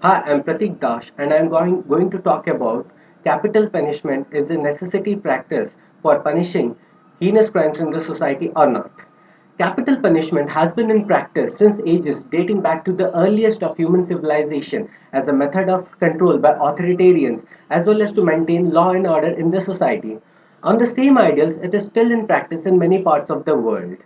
Hi, I'm Pratik Dash, and I'm going to talk about capital punishment is a necessity practice for punishing heinous crimes in the society or not. Capital punishment has been in practice since ages dating back to the earliest of human civilization as a method of control by authoritarians as well as to maintain law and order in the society. On the same ideals, it is still in practice in many parts of the world.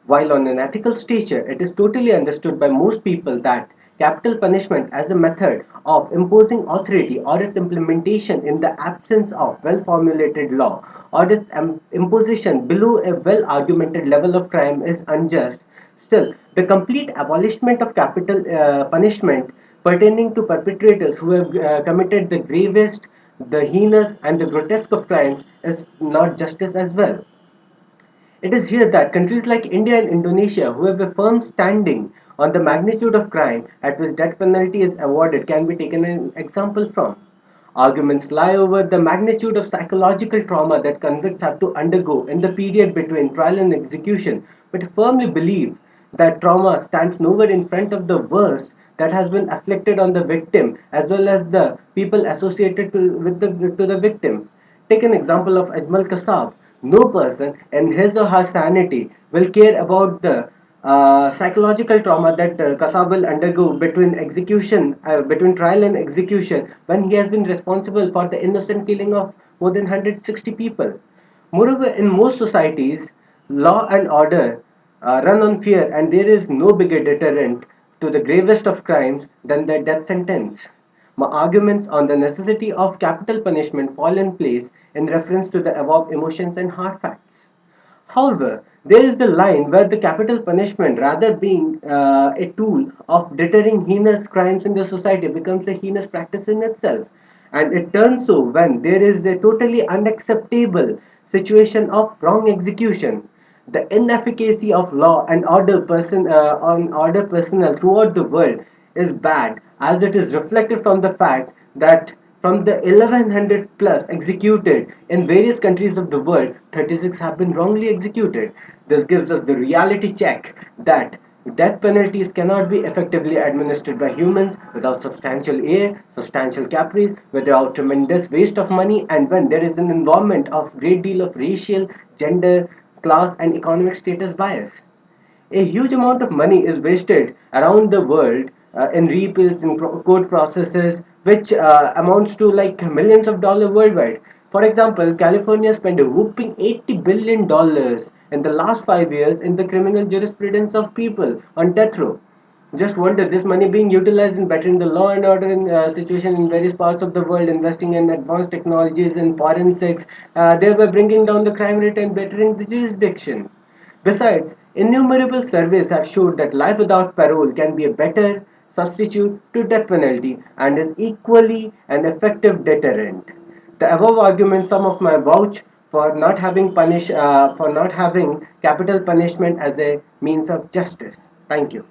While on an ethical stature, it is totally understood by most people that capital punishment as a method of imposing authority or its implementation in the absence of well formulated law or its imposition below a well argumented level of crime is unjust. Still, the complete abolishment of capital punishment pertaining to perpetrators who have committed the gravest, the heinous, and the grotesque of crimes is not justice as well. It is here that countries like India and Indonesia, who have a firm standing on the magnitude of crime at which death penalty is awarded, can be taken an example from. Arguments lie over the magnitude of psychological trauma that convicts have to undergo in the period between trial and execution, but firmly believe that trauma stands nowhere in front of the worst that has been afflicted on the victim as well as the people associated to the victim. Take an example of Ajmal Kasab. No person in his or her sanity will care about the psychological trauma that Kasab will undergo between trial and execution, when he has been responsible for the innocent killing of more than 160 people. Moreover, in most societies, law and order run on fear, and there is no bigger deterrent to the gravest of crimes than the death sentence. My arguments on the necessity of capital punishment fall in place in reference to the above emotions and hard facts. However, there is a line where the capital punishment, rather being a tool of deterring heinous crimes in the society, becomes a heinous practice in itself. And it turns so when there is a totally unacceptable situation of wrong execution. The inefficacy of law and order personnel throughout the world is bad, as it is reflected from the fact that from the 1100 plus executed in various countries of the world, 36 have been wrongly executed. This gives us the reality check that death penalties cannot be effectively administered by humans without substantial air, substantial caprice, without tremendous waste of money, and when there is an environment of great deal of racial, gender, class, and economic status bias. A huge amount of money is wasted around the world in reappeals in court processes, which amounts to like millions of dollars worldwide. For example, California spent a whooping $80 billion in the last 5 years in the criminal jurisprudence of people on death row. Just wonder this money being utilized in bettering the law and order situation in various parts of the world, investing in advanced technologies in forensics. They were bringing down the crime rate and bettering the jurisdiction. Besides, innumerable surveys have showed that life without parole can be a better substitute to death penalty and is equally an effective deterrent. The above arguments, some of my vouch for not having capital punishment as a means of justice. Thank you.